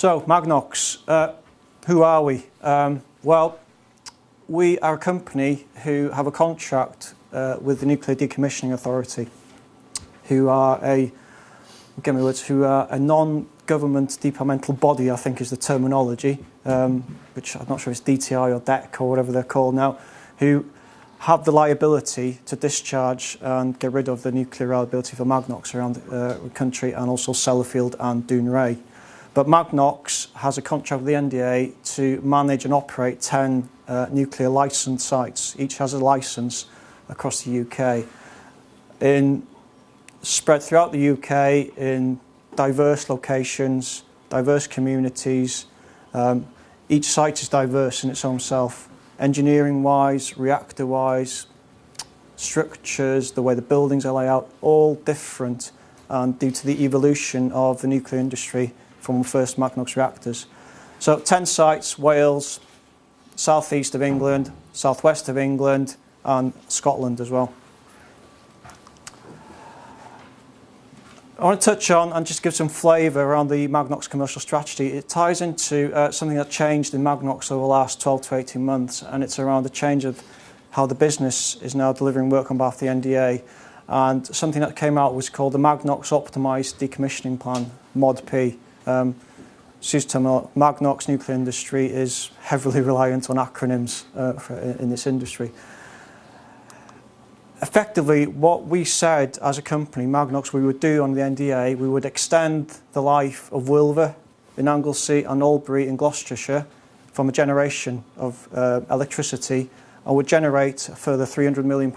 So, Magnox, who are we? Well, we are a company who have a contract with the Nuclear Decommissioning Authority, who are a non-government departmental body, I think is the terminology, which I'm not sure if it's DTI or DEC or whatever they're called now, who have the liability to discharge and get rid of the nuclear reliability for Magnox around the country, and also Sellafield and Dounreay. But Magnox has a contract with the NDA to manage and operate 10 nuclear licensed sites. Each has a license across the UK, spread throughout the UK in diverse locations, diverse communities. Each site is diverse in its own self, engineering-wise, reactor-wise, structures, the way the buildings are laid out, all different, and due to the evolution of the nuclear industry from the first Magnox reactors. So 10 sites: Wales, southeast of England, southwest of England, and Scotland as well. I want to touch on and just give some flavour around the Magnox commercial strategy. It ties into something that changed in Magnox over the last 12 to 18 months, and it's around the change of how the business is now delivering work on behalf of the NDA. And something that came out was called the Magnox Optimised Decommissioning Plan, MOD-P. Magnox nuclear industry is heavily reliant on acronyms in this industry. Effectively, what we said as a company, Magnox, we would do on the NDA, we would extend the life of Wilver in Anglesey and Albury in Gloucestershire from a generation of electricity, and would generate a further £300 million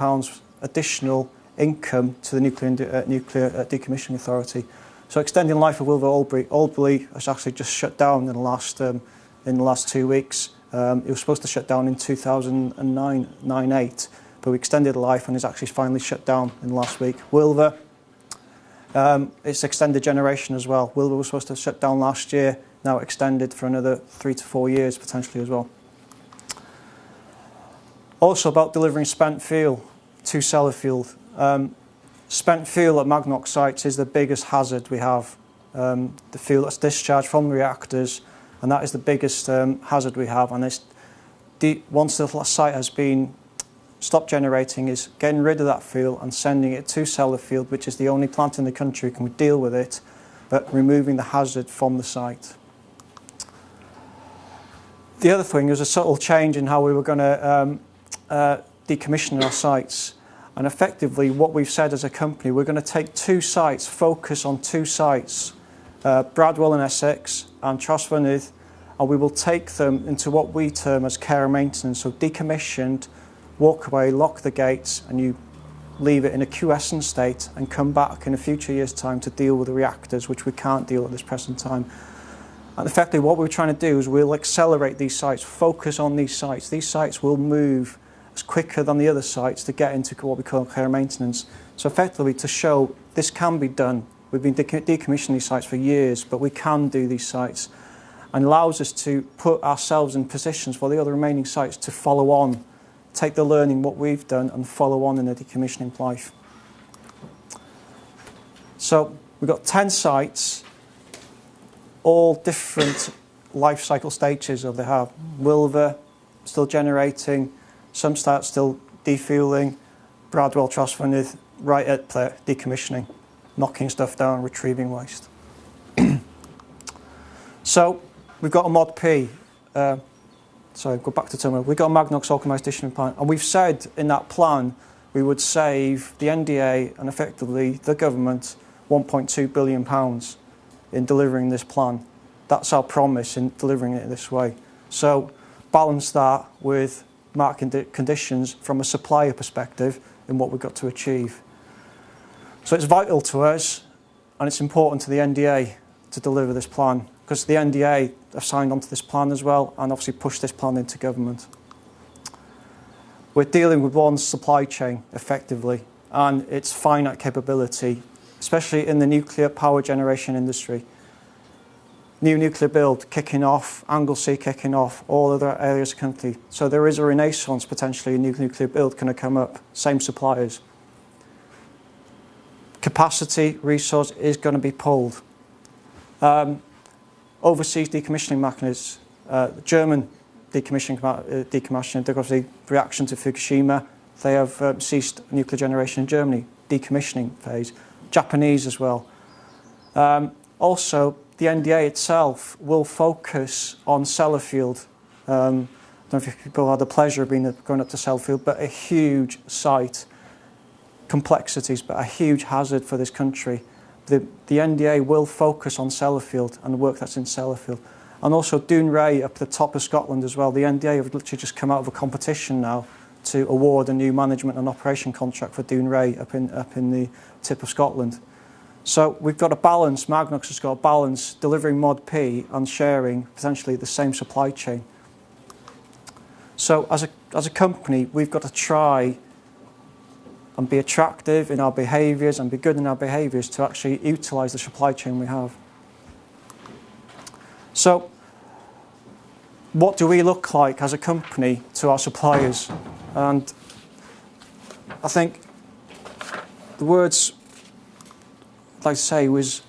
additional income to the Nuclear Decommissioning Authority. So extending the life of Wilver Albury. Albury has actually just shut down in the last 2 weeks. It was supposed to shut down in 2009-8. But we extended the life, and it's actually finally shut down in the last week. Wilver, it's extended generation as well. Wilver was supposed to shut down last year, now extended for another 3 to 4 years potentially as well. Also about delivering spent fuel to Sellafield. Spent fuel at Magnox sites is the biggest hazard we have. The fuel that's discharged from the reactors, and that is the biggest hazard we have. And once the site has been stop generating, is getting rid of that fuel and sending it to Sellafield, which is the only plant in the country who can deal with it, but removing the hazard from the site. The other thing was a subtle change in how we were going to decommission our sites. And effectively, what we've said as a company, we're going to take 2 sites, focus on 2 sites, Bradwell in Essex and Trosfynydd, and we will take them into what we term as care and maintenance, so decommissioned, walk away, lock the gates, and you leave it in a quiescent state and come back in a future year's time to deal with the reactors, which we can't deal at this present time. And effectively what we're trying to do is we'll accelerate these sites, focus on these sites. These sites will move as quicker than the other sites to get into what we call care and maintenance. So effectively to show this can be done. We've been decommissioning these sites for years, but we can do these sites, and allows us to put ourselves in positions for the other remaining sites to follow on, take the learning, what we've done, and follow on in the decommissioning life. So we've got 10 sites, all different life cycle stages of they have. Wilver, still generating, some start still defueling, Bradwell, Trosfynydd, right at decommissioning, knocking stuff down, retrieving waste. So we've got a MOD-P. Sorry, go back to terminal. We've got a Magnox Optimised Decommissioning Plan, and we've said in that plan we would save the NDA and effectively the government £1.2 billion in delivering this plan. That's our promise in delivering it this way. So balance that with market conditions from a supplier perspective in what we've got to achieve. So it's vital to us, and it's important to the NDA to deliver this plan, because the NDA have signed onto this plan as well, and obviously pushed this plan into government. We're dealing with one supply chain effectively, and its finite capability, especially in the nuclear power generation industry. New nuclear build kicking off, Anglesey kicking off, all other areas of the country. So there is a renaissance potentially in nuclear build going to come up, same suppliers. Capacity, resource is going to be pulled. overseas decommissioning mechanisms. German decommissioning, they've got the reaction to Fukushima. They have ceased nuclear generation in Germany, decommissioning phase. Japanese as well. Also, the NDA itself will focus on Sellafield. I don't know if people had the pleasure of going up to Sellafield, but a huge site, complexities, but a huge hazard for this country. The NDA will focus on Sellafield and the work that's in Sellafield. And also Dounreay up at the top of Scotland as well. The NDA have literally just come out of a competition now to award a new management and operation contract for Dounreay up in the tip of Scotland. So we've got a balance, Magnox has got a balance, delivering Mod P and sharing potentially the same supply chain. So as a company, we've got to try and be attractive in our behaviours and be good in our behaviours to actually utilise the supply chain we have. So what do we look like as a company to our suppliers? And I think the words I'd like to say was,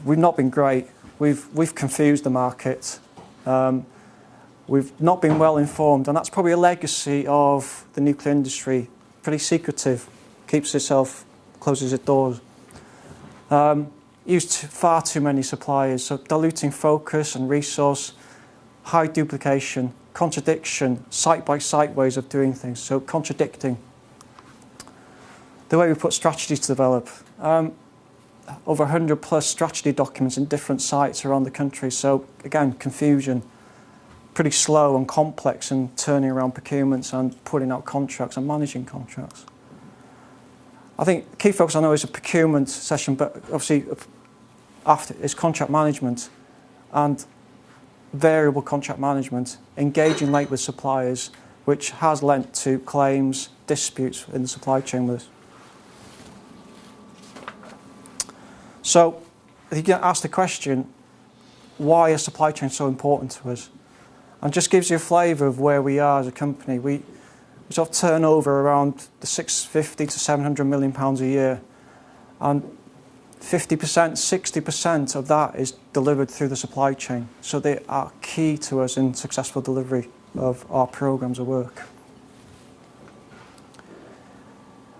we've not been great. We've confused the market. We've not been well informed, and that's probably a legacy of the nuclear industry. Pretty secretive, keeps itself, closes its doors. Used far too many suppliers, so diluting focus and resource, high duplication, contradiction, site-by-site ways of doing things, so contradicting. The way we put strategies to develop. Over 100 plus strategy documents in different sites around the country, so again, confusion. Pretty slow and complex in turning around procurements and putting out contracts and managing contracts. I think the key focus I know is a procurement session, but obviously after is contract management and variable contract management, engaging late with suppliers, which has lent to claims, disputes in the supply chain with us. So you get asked the question, why is supply chain so important to us? And just gives you a flavour of where we are as a company. We sort of turn over around the 650 to 700 million pounds a year, and 50%, 60% of that is delivered through the supply chain. So they are key to us in successful delivery of our programmes of work.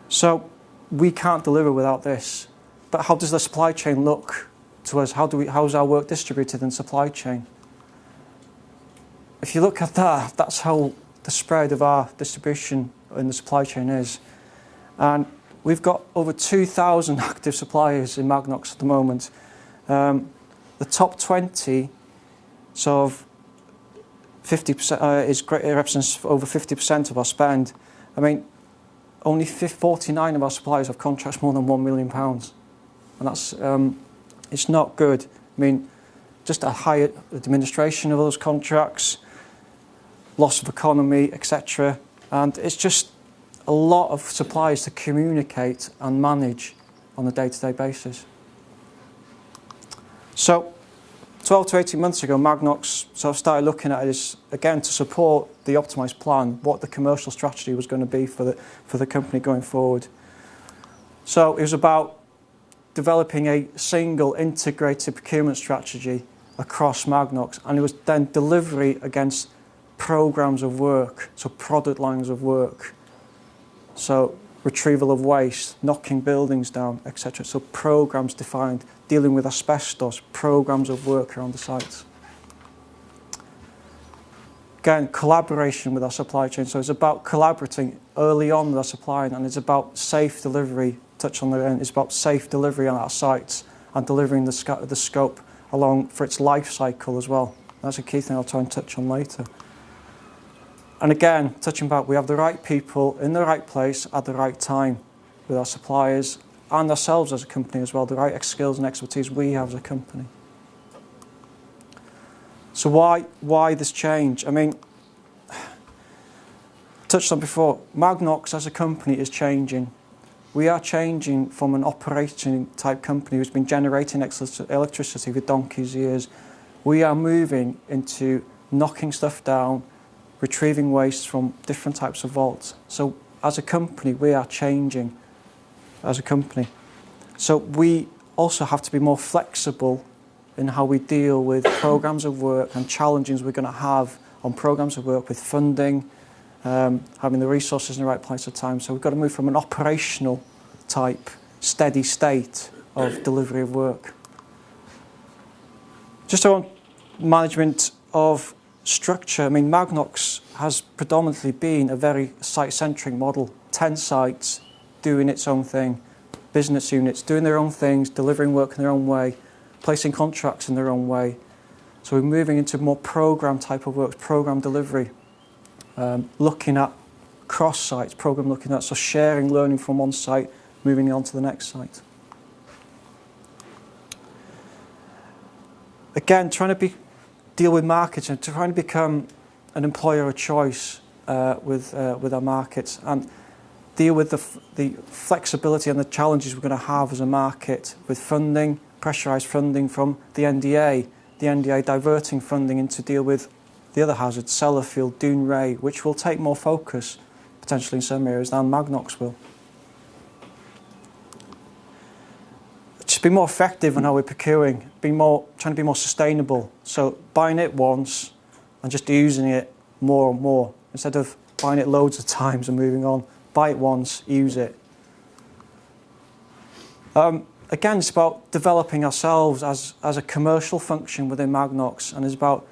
So we can't deliver without this. But how does the supply chain look to us? How's our work distributed in supply chain? If you look at that, that's how the spread of our distribution in the supply chain is. And we've got over 2,000 active suppliers in Magnox at the moment. The top 20, sort of 50%, it represents over 50% of our spend. I mean, only 49 of our suppliers have contracts more than £1 million. And that's, it's not good. I mean, just a higher administration of those contracts, loss of economy, etc. And it's just a lot of suppliers to communicate and manage on a day-to-day basis. So 12 to 18 months ago, Magnox sort of started looking at it as, again, to support the optimised plan, what the commercial strategy was going to be for the company going forward. So it was about developing a single integrated procurement strategy across Magnox, and it was then delivery against programmes of work, so product lines of work, so retrieval of waste, knocking buildings down, etc. So programmes defined, dealing with asbestos, programmes of work around the sites. Again, collaboration with our supply chain, so it's about collaborating early on with our supply chain, and it's about safe delivery, touch on the end, it's about safe delivery on our sites and delivering the scope along for its life cycle as well. That's a key thing I'll try and touch on later. And again, touching back, we have the right people in the right place at the right time with our suppliers and ourselves as a company as well, the right skills and expertise we have as a company. So why this change? I mean, touched on before, Magnox as a company is changing. We are changing from an operating type company who's been generating electricity for donkey's years. We are moving into knocking stuff down, retrieving waste from different types of vaults. So as a company, we are changing as a company. So we also have to be more flexible in how we deal with programs of work and challenges we're going to have on programs of work with funding, having the resources in the right place at time. So we've got to move from an operational type, steady state of delivery of work. Just on management of structure, I mean, Magnox has predominantly been a very site-centric model. 10 sites doing its own thing, business units doing their own things, delivering work in their own way, placing contracts in their own way. So we're moving into more program type of work, program delivery, looking at cross sites, program looking at, so sharing, learning from one site, moving on to the next site. Again, trying to deal with markets and trying to become an employer of choice with our markets and deal with the flexibility and the challenges we're going to have as a market with funding, pressurised funding from the NDA diverting funding in to deal with the other hazards, Sellafield, Doon Ray, which will take more focus potentially in some areas than Magnox will. Just be more effective in how we're procuring, trying to be more sustainable. So buying it once and just using it more and more instead of buying it loads of times and moving on. Buy it once, use it. Again, it's about developing ourselves as a commercial function within Magnox, and it's about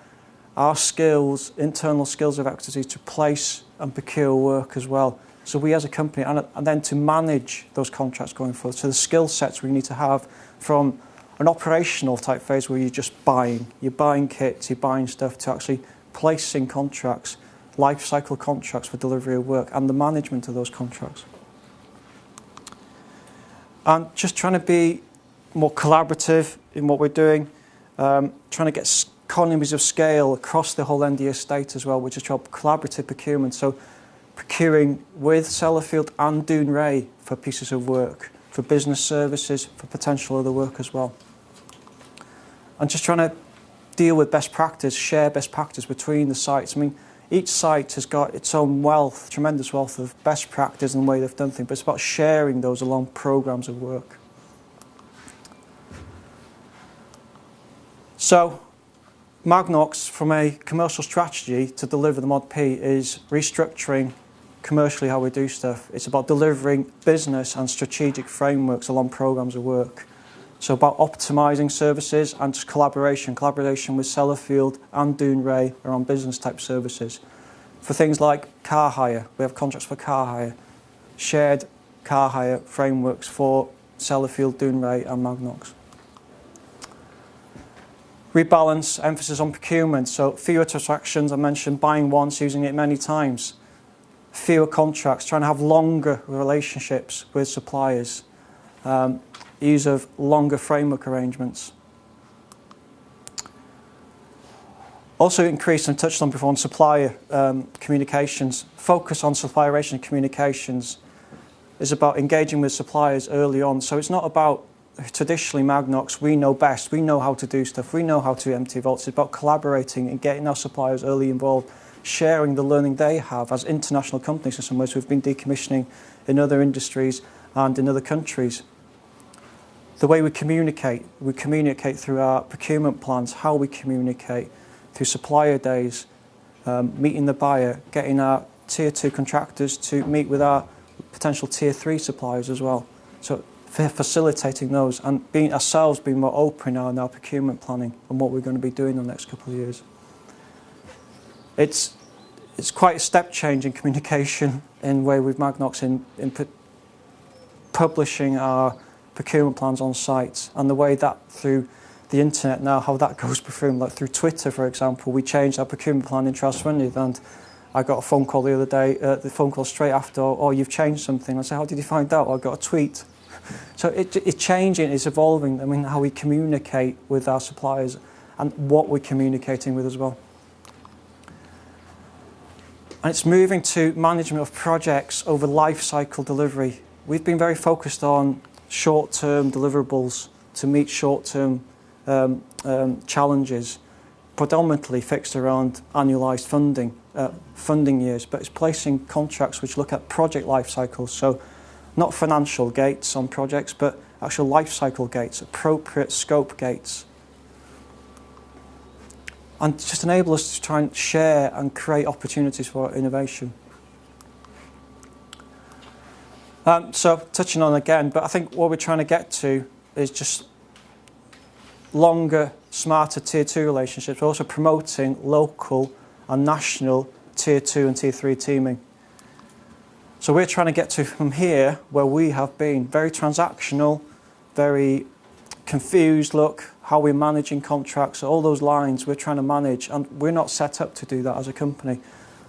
our skills, internal skills of expertise to place and procure work as well. So we as a company, and then to manage those contracts going forward. So the skill sets we need to have from an operational type phase where you're just buying. You're buying kits, you're buying stuff, to actually placing contracts, life cycle contracts for delivery of work and the management of those contracts. And just trying to be more collaborative in what we're doing, trying to get economies of scale across the whole NDA estate as well, which is called collaborative procurement. So procuring with Sellafield and Doon Ray for pieces of work, for business services, for potential other work as well. And just trying to deal with best practice, share best practice between the sites. I mean, each site has got its own wealth, tremendous wealth of best practice and the way they've done things, but it's about sharing those along programs of work. So, Magnox, from a commercial strategy to deliver the Mod P, is restructuring commercially how we do stuff. It's about delivering business and strategic frameworks along programs of work. So about optimising services and just collaboration with Sellafield and Doon Ray around business type services. For things like car hire, we have contracts for car hire, shared car hire frameworks for Sellafield, Doon Ray and Magnox. Rebalance, emphasis on procurement, so fewer transactions, I mentioned buying once, using it many times. Fewer contracts, trying to have longer relationships with suppliers. Use of longer framework arrangements. Also increased and touched on before on supplier communications. Focus on supplier relations communications is about engaging with suppliers early on. So it's not about traditionally Magnox, we know best, we know how to do stuff, we know how to empty vaults. It's about collaborating and getting our suppliers early involved, sharing the learning they have as international companies in some ways. We've been decommissioning in other industries and in other countries. The way we communicate through our procurement plans, how we communicate, through supplier days, meeting the buyer, getting our tier 2 contractors to meet with our potential tier 3 suppliers as well. So facilitating those and being more open in our procurement planning and what we're going to be doing in the next couple of years. It's quite a step change in communication in way with Magnox in publishing our procurement plans on sites, and the way that through the internet now, how that goes through, like through Twitter, for example, we changed our procurement plan in Trustfunded, and I got a phone call the other day, the phone call straight after, oh, you've changed something. I said, how did you find out? I got a tweet. So it's changing, it's evolving. I mean, how we communicate with our suppliers and what we're communicating with as well. And it's moving to management of projects over life cycle delivery. We've been very focused on short-term deliverables to meet short-term challenges, predominantly fixed around annualised funding years, but it's placing contracts which look at project life cycles, so not financial gates on projects, but actual life cycle gates, appropriate scope gates. and just enable us to try and share and create opportunities for innovation. So touching on again, but I think what we're trying to get to is just longer, smarter Tier 2 relationships, but also promoting local and national Tier 2 and Tier 3 teaming. So we're trying to get to from here, where we have been very transactional, very confused look, how we're managing contracts, all those lines we're trying to manage, and we're not set up to do that as a company,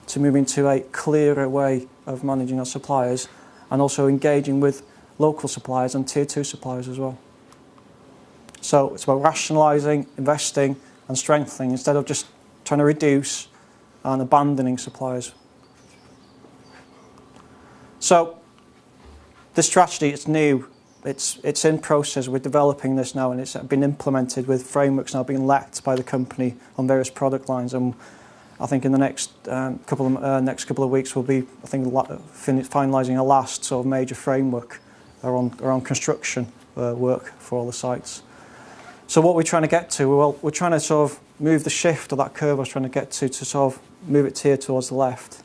to move into a clearer way of managing our suppliers and also engaging with local suppliers and Tier 2 suppliers as well. So it's about rationalising, investing and strengthening instead of just trying to reduce and abandoning suppliers. So this strategy, it's new, it's in process, we're developing this now, and it's been implemented with frameworks now being let by the company on various product lines, and I think in the next couple of weeks we'll be, I think, finalising a last sort of major framework around construction work for all the sites. So what we're trying to get to, well, we're trying to sort of move the shift of that curve I was trying to get to sort of move it here towards the left.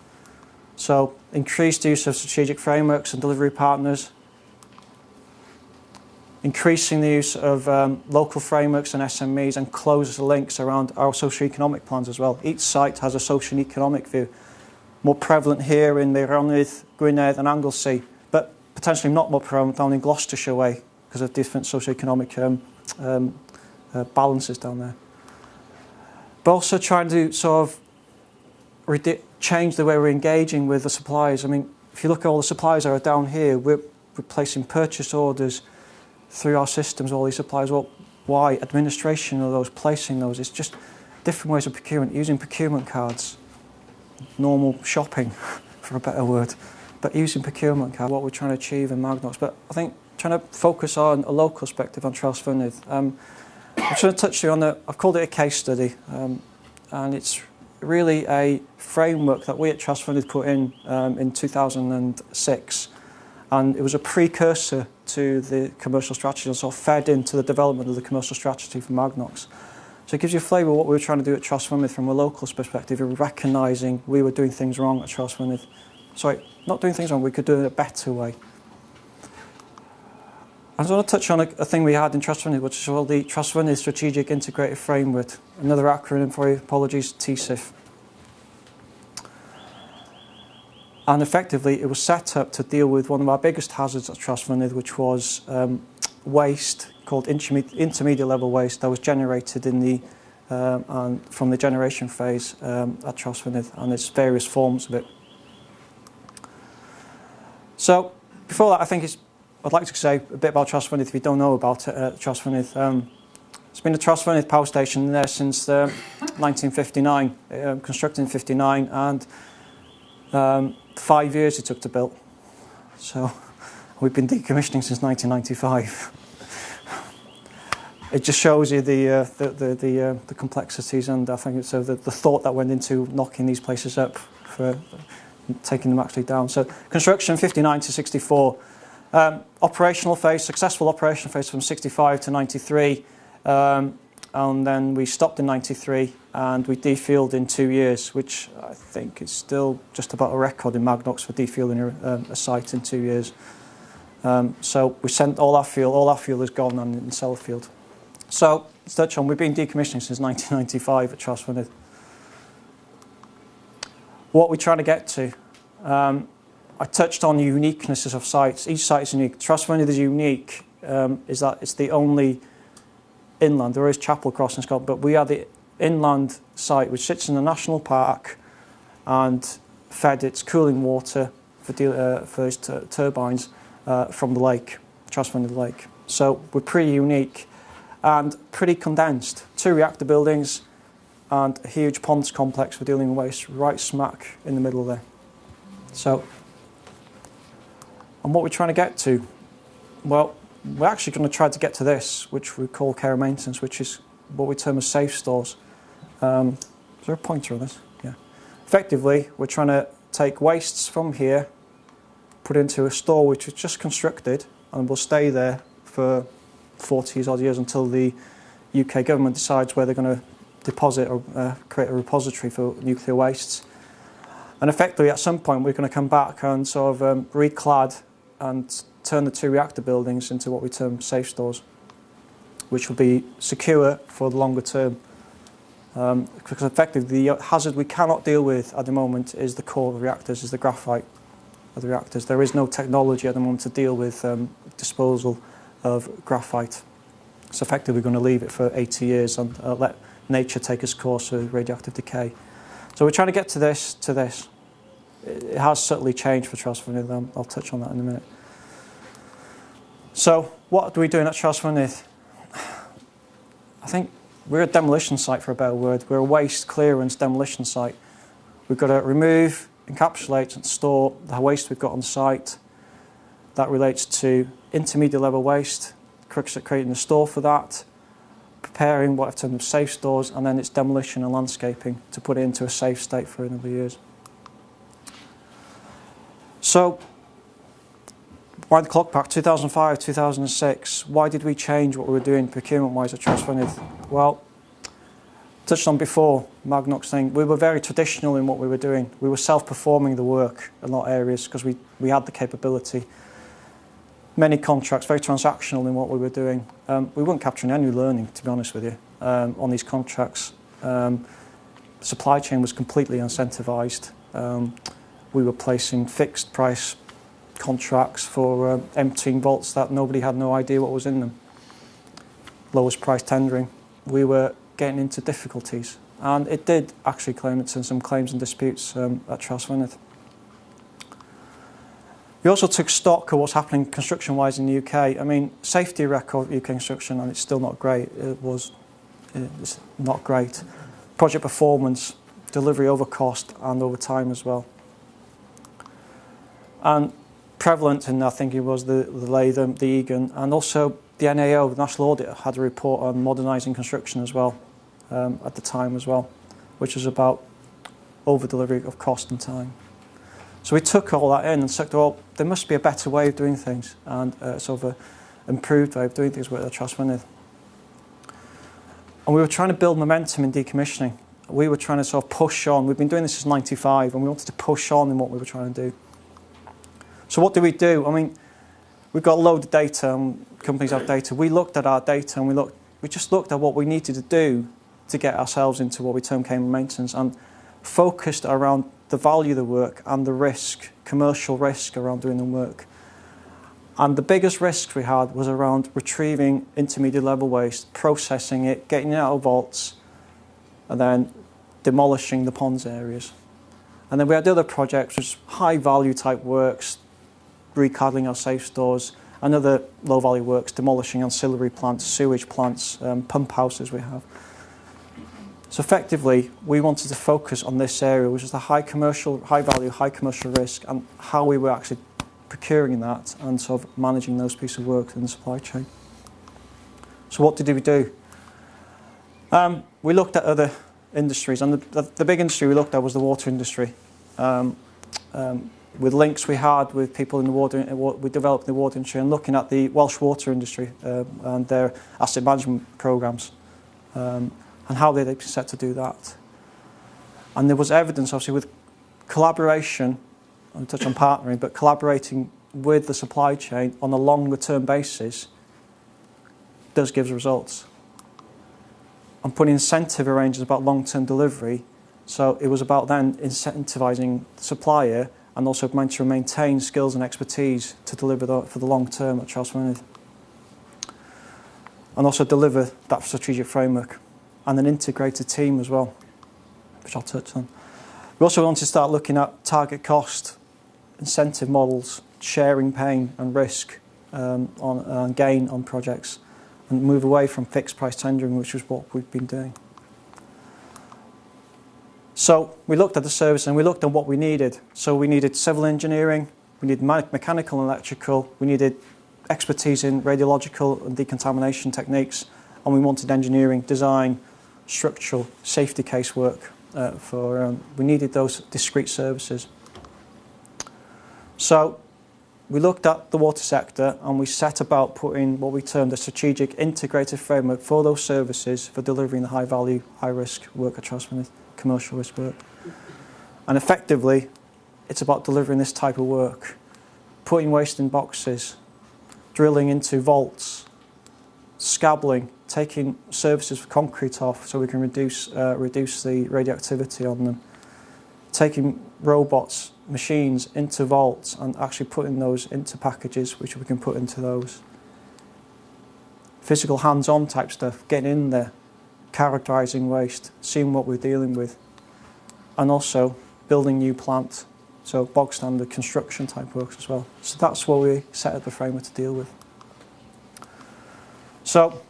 So increased use of strategic frameworks and delivery partners, increasing the use of local frameworks and SMEs, and close the links around our socio-economic plans as well. Each site has a socio-economic view, more prevalent here in the Rhondda, Gwynedd and Anglesey, but potentially not more prevalent down in Gloucestershire way because of different socio-economic balances down there. But also trying to sort of change the way we're engaging with the suppliers. I mean, if you look at all the suppliers that are down here, we're placing purchase orders through our systems, all these suppliers. Well, why? Administration of those, placing those. It's just different ways of procurement, using procurement cards, normal shopping, for a better word, but using procurement cards, what we're trying to achieve in Magnox. But I think trying to focus on a local perspective on Trosvynnydd. I'm trying to touch on I've called it a case study, and it's really a framework that we at Trosvynnydd put in 2006, and it was a precursor to the commercial strategy and sort of fed into the development of the commercial strategy for Magnox. So it gives you a flavour of what we were trying to do at Trosvynnydd from a local perspective, of recognising we were doing things wrong at Trosvynnydd. Sorry, not doing things wrong, we could do it a better way. I just want to touch on a thing we had in Trosvynnydd, which is called the Trosvynnydd Strategic Integrated Framework. Another acronym for you, apologies, TSIF. And effectively, it was set up to deal with one of our biggest hazards at Trosvynnydd, which was waste, called intermediate level waste, that was generated in the from the generation phase at Trosvynnydd, and there's various forms of it. So before that, I'd like to say a bit about Trosvynnydd if you don't know about it. Trosvynnydd, it's been a Trosvynnydd power station there since 1959, constructed in 59, and 5 years it took to build. So we've been decommissioning since 1995. It just shows you the complexities, and I think it's the thought that went into knocking these places up for taking them actually down. So construction 59 to 64. Operational phase, successful operational phase from 65 to 93, and then we stopped in 93 and we defueled in 2 years, which I think is still just about a record in Magnox for defueling a site in 2 years. So we sent all our fuel is gone and in Sellafield. So let's touch on, we've been decommissioning since 1995 at Trosvynnydd. What we're trying to get to, I touched on the uniquenesses of sites. Each site is unique. Trosvynnydd is unique, is that it's the only inland. There is Chapel Cross in Scotland, but we are the inland site which sits in the national park and fed its cooling water for its turbines from the lake, Trosvynnydd Lake. So we're pretty unique and pretty condensed. 2 reactor buildings and a huge ponds complex for dealing with waste right smack in the middle there. So, and what we're trying to get to, well, we're actually going to try to get to this, which we call care and maintenance, which is what we term as safe stores. Is there a pointer on this? Yeah. Effectively, we're trying to take wastes from here, put into a store which is just constructed and will stay there for 40 odd years until the UK government decides where they're going to deposit or create a repository for nuclear wastes. And effectively, at some point, we're going to come back and sort of reclad and turn the 2 reactor buildings into what we term safe stores, which will be secure for the longer term. Because effectively, the hazard we cannot deal with at the moment is the core of the reactors, is the graphite of the reactors. There is no technology at the moment to deal with disposal of graphite. So effectively, we're going to leave it for 80 years and let nature take its course of radioactive decay. So we're trying to get to this. It has subtly changed for Trosvernith. I'll touch on that in a minute. So what are we doing at Trosvernith? I think we're a demolition site, for a better word. We're a waste clearance demolition site. We've got to remove, encapsulate and store the waste we've got on site. That relates to intermediate level waste, creating a store for that, preparing what I've termed as safe stores, and then it's demolition and landscaping to put it into a safe state for a number of years. So, wind the clock back, 2005, 2006, why did we change what we were doing procurement-wise at Trosvernith? Well, touched on before, Magnox thing, we were very traditional in what we were doing. We were self-performing the work in a lot of areas because we had the capability. Many contracts, very transactional in what we were doing. We weren't capturing any learning, to be honest with you, on these contracts. Supply chain was completely incentivised. We were placing fixed price contracts for emptying vaults that nobody had no idea what was in them. Lowest price tendering. We were getting into difficulties. And it did actually claim it in some claims and disputes at Trosvernith. We also took stock of what's happening construction-wise in the UK. I mean, safety record UK construction, and it's still not great. It's not great. Project performance, delivery over cost and over time as well. And prevalent in, I think it was the Latham, the Egan, and also the NAO, the National Audit, had a report on modernising construction as well, at the time as well, which was about over-delivery of cost and time. So we took all that in and said, well, there must be a better way of doing things, and sort of an improved way of doing things with the Trosvernith. And we were trying to build momentum in decommissioning. We were trying to sort of push on. We've been doing this since '95, and we wanted to push on in what we were trying to do. So what did we do? I mean, we've got a load of data, and companies have data. We looked at our data, and we just looked at what we needed to do to get ourselves into what we term capable maintenance, and focused around the value of the work and the risk, commercial risk around doing the work. And the biggest risks we had was around retrieving intermediate level waste, processing it, getting it out of vaults, and then demolishing the ponds areas. And then we had other projects, which was high value type works, recadling our safe stores, and other low value works, demolishing ancillary plants, sewage plants, pump houses we have. So effectively, we wanted to focus on this area, which is the high value, high commercial risk, and how we were actually procuring that and sort of managing those pieces of work in the supply chain. So what did we do? We looked at other industries, and the big industry we looked at was the water industry. With links we had with people in the water, we developed the water industry, and looking at the Welsh water industry and their asset management programmes. And how they'd been set to do that. And there was evidence, obviously, with collaboration, I'll touch on partnering, but collaborating with the supply chain on a longer term basis does give results. And putting incentive arrangements about long-term delivery, so it was about then incentivising the supplier and also meant to maintain skills and expertise to deliver for the long term at Trosvernith. And also deliver that strategic framework. And an integrated team as well, which I'll touch on. We also want to start looking at target cost, incentive models, sharing pain and risk on gain on projects, and move away from fixed price tendering, which is what we've been doing. So we looked at the service and we looked at what we needed. So we needed civil engineering, we needed mechanical and electrical, we needed expertise in radiological and decontamination techniques, and we wanted engineering, design, structural safety case work we needed those discrete services. So we looked at the water sector and we set about putting what we termed a strategic integrated framework for those services for delivering the high value, high risk work across commercial risk work. And effectively, it's about delivering this type of work, putting waste in boxes, drilling into vaults, scabbling, taking services for concrete off so we can reduce the radioactivity on them, taking robots, machines into vaults and actually putting those into packages which we can put into those. Physical hands-on type stuff, getting in there, characterising waste, seeing what we're dealing with, and also building new plant, so bog standard construction type works as well. So that's what we set up the framework to deal with. So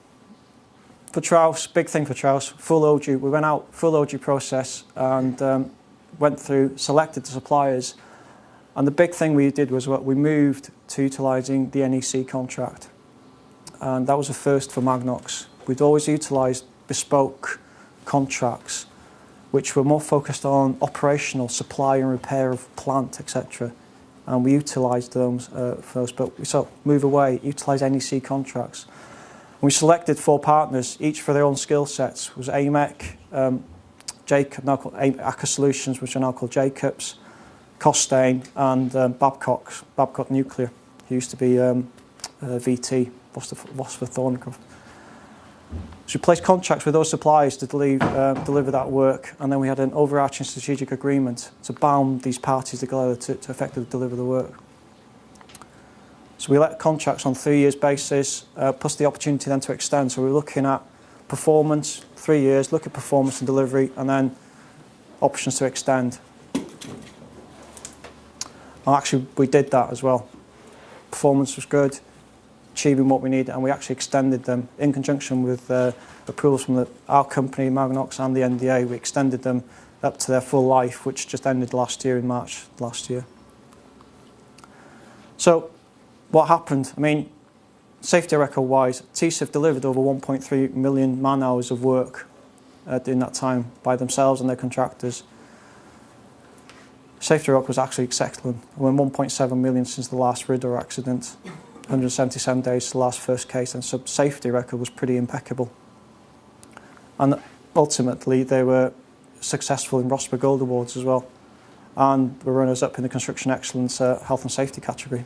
for Trouse, big thing for Trouse, full OG. We went out, full OG process, and went through, selected the suppliers, and the big thing we did was we moved to utilising the NEC contract, and that was a first for Magnox. We'd always utilised bespoke contracts which were more focused on operational supply and repair of plant, etc., and we utilised those for those, but we sort of move away, utilise NEC contracts. We selected 4 partners, each for their own skill sets. It was AMEC, Jacob, now called Acker Solutions, which are now called Jacobs, Costain, and Babcock Nuclear, who used to be VT, Vosper Thorncroft. So we placed contracts with those suppliers to deliver that work, and then we had an overarching strategic agreement to bound these parties together to effectively deliver the work. So we let contracts on 3 years basis, plus the opportunity then to extend. So we're looking at performance, 3 years, look at performance and delivery, and then options to extend. And actually, we did that as well. Performance was good, achieving what we needed, and we actually extended them in conjunction with approvals from our company, Magnox, and the NDA. We extended them up to their full life, which just ended last year in March last year. So what happened? I mean, safety record-wise, TSIF delivered over 1.3 million man-hours of work in that time by themselves and their contractors. Safety record was actually excellent. We went 1.7 million since the last Ridder accident, 177 days to the last first case, and so safety record was pretty impeccable. And ultimately, they were successful in Rosper Gold Awards as well, and were runners-up in the Construction Excellence Health and Safety category.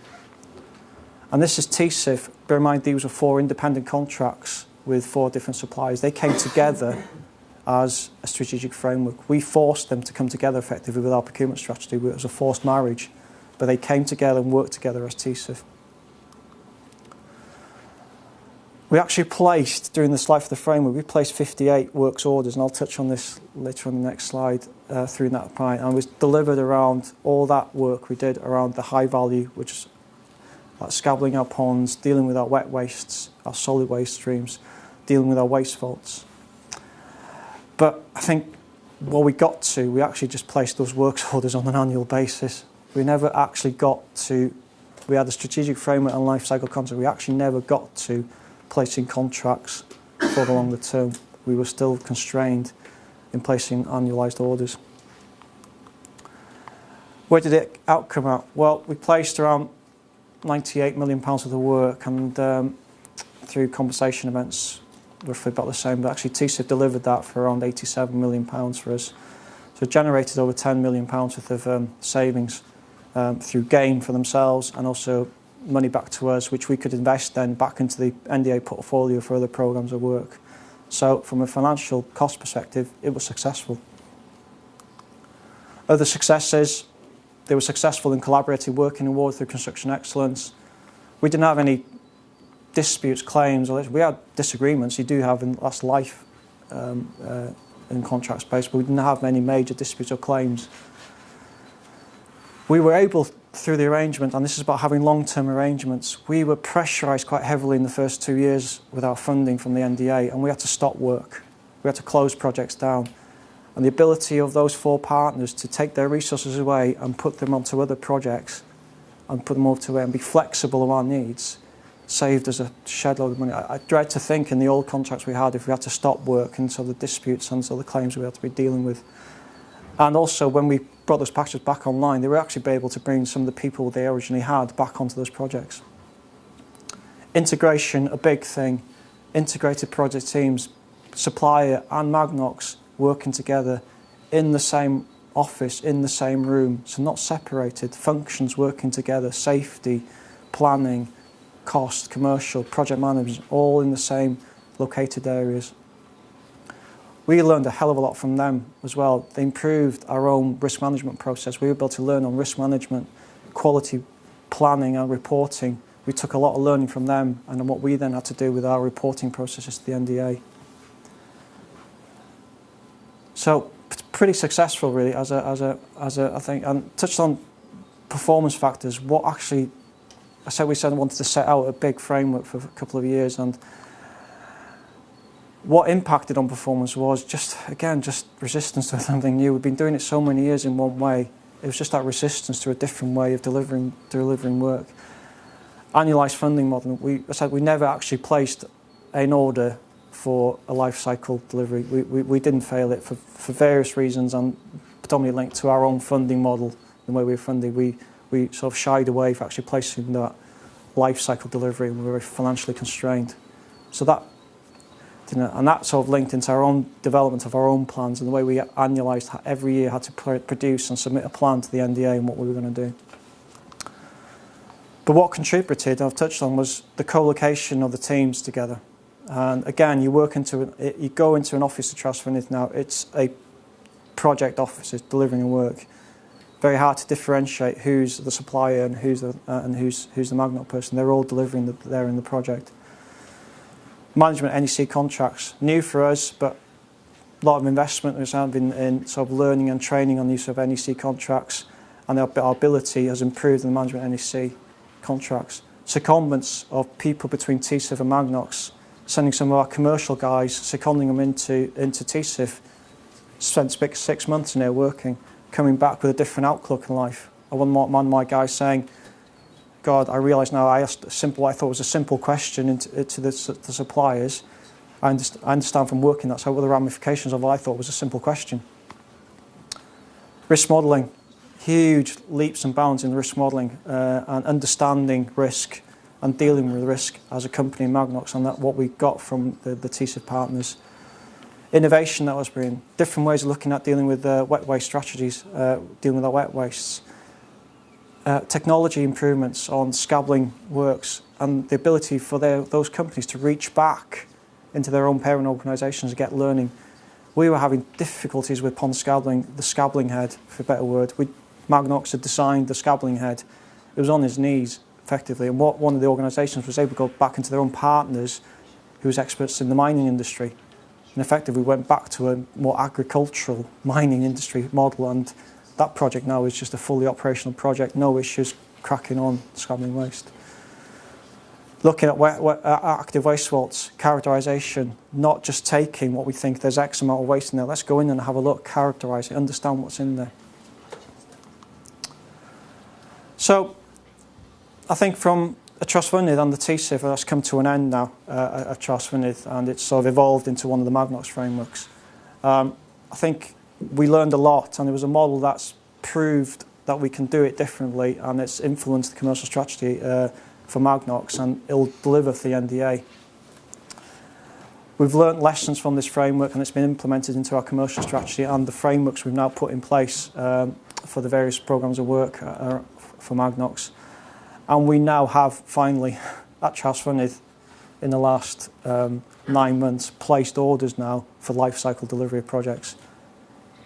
And this is TSIF. Bear in mind, these were 4 independent contracts with 4 different suppliers. They came together as a strategic framework. We forced them to come together effectively with our procurement strategy. It was a forced marriage, but they came together and worked together as TSIF. We actually placed, during this life of the framework, we placed 58 works orders, and I'll touch on this later on the next slide, through that point. And it was delivered around all that work we did around the high value, which is like scabbling our ponds, dealing with our wet wastes, our solid waste streams, dealing with our waste faults. But I think what we got to, we actually just placed those works orders on an annual basis. We never actually got to, we had a strategic framework and life cycle contract, we actually never got to placing contracts for the longer term. We were still constrained in placing annualised orders. Where did it outcome at? Well, we placed around £98 million worth of work, and through compensation events, roughly about the same, but actually TSIF delivered that for around £87 million for us. So it generated over £10 million worth of savings through gain for themselves, and also money back to us, which we could invest then back into the NDA portfolio for other programmes of work. So from a financial cost perspective, it was successful. Other successes, they were successful in collaborative working award through Construction Excellence. We didn't have any disputes, claims, or we had disagreements. You do have in last life in contract space, but we didn't have many major disputes or claims. We were able, through the arrangement, and this is about having long-term arrangements, we were pressurised quite heavily in the first 2 years with our funding from the NDA, and we had to stop work. We had to close projects down. And the ability of those 4 partners to take their resources away and put them onto other projects and put them over to it and be flexible of our needs saved us a shed load of money. I dread to think in the old contracts we had if we had to stop work and so the disputes and so the claims we had to be dealing with. And also when we brought those packages back online, they were actually able to bring some of the people they originally had back onto those projects. Integration, a big thing. Integrated project teams, supplier and Magnox working together in the same office, in the same room, so not separated, functions working together, safety, planning, cost, commercial, project management, all in the same located areas. We learned a hell of a lot from them as well. They improved our own risk management process. We were able to learn on risk management, quality planning and reporting. We took a lot of learning from them and what we then had to do with our reporting processes to the NDA. So pretty successful really as a I think, and touched on performance factors. What actually, we said I wanted to set out a big framework for a couple of years, and what impacted on performance was just resistance to something new. We've been doing it so many years in one way. It was just that resistance to a different way of delivering work. Annualised funding model. We never actually placed an order for a life cycle delivery. We didn't fail it for various reasons, and predominantly linked to our own funding model, the way we were funded. We sort of shied away from actually placing that life cycle delivery, and we were financially constrained. So that, and that sort of linked into our own development of our own plans and the way we annualised every year, had to produce and submit a plan to the NDA and what we were going to do. But what contributed, I've touched on, was the co-location of the teams together. And again, you go into an office at Trustfunded now. It's a project office, it's delivering work. Very hard to differentiate who's the supplier and who's the Magnox person. They're all delivering there in the project. Management NEC contracts, new for us, but a lot of investment has been in sort of learning and training on use of NEC contracts, and our ability has improved in the management NEC contracts. Secondments of people between TSIF and Magnox, sending some of our commercial guys, seconding them into TSIF, spent 6 months in there working, coming back with a different outlook in life. One of my guys saying, God, I realise now I asked what I thought was a simple question to the suppliers. I understand from working that, so what the ramifications of what I thought was a simple question. Risk modelling, huge leaps and bounds in risk modelling and understanding risk and dealing with risk as a company in Magnox, and that what we got from the TSIF partners. Innovation that was bringing, different ways of looking at dealing with wet waste strategies, dealing with our wet wastes. Technology improvements on scabbling works, and the ability for those companies to reach back into their own parent organisations and get learning. We were having difficulties with pond scabbling, the scabbling head, for a better word. Magnox had designed the scabbling head. It was on his knees, effectively, and what one of the organisations was able to go back into their own partners, who was experts in the mining industry. And effectively, we went back to a more agricultural mining industry model, and that project now is just a fully operational project, no issues, cracking on, scabbling waste. Looking at active waste vaults, characterisation, not just taking what we think there's X amount of waste in there. Let's go in and have a look, characterise it, understand what's in there. So, I think from a Trustfunded and the TSIF, that's come to an end now at Trustfunded, and it's sort of evolved into one of the Magnox frameworks. I think we learned a lot, and it was a model that's proved that we can do it differently, and it's influenced the commercial strategy for Magnox, and it'll deliver for the NDA. We've learnt lessons from this framework, and it's been implemented into our commercial strategy and the frameworks we've now put in place for the various programmes of work for Magnox. And we now have finally, at Trustfunded, in the last 9 months, placed orders now for life cycle delivery of projects.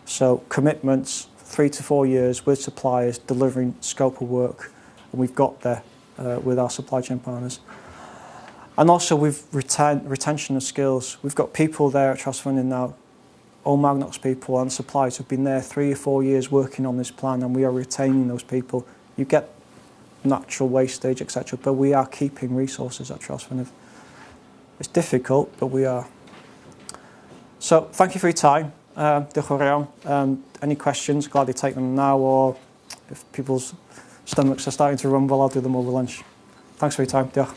So commitments, 3 to 4 years with suppliers delivering scope of work, and we've got there with our supply chain partners. And also we've retention of skills. We've got people there at Trustfunded now, all Magnox people and suppliers who've been there 3 or 4 years working on this plan, and we are retaining those people. You get natural wastage, etc., but we are keeping resources at Trustfunded. It's difficult, but we are. So thank you for your time. Any questions, glad to take them now, or if people's stomachs are starting to rumble, I'll do them over lunch. Thanks for your time. Diolch.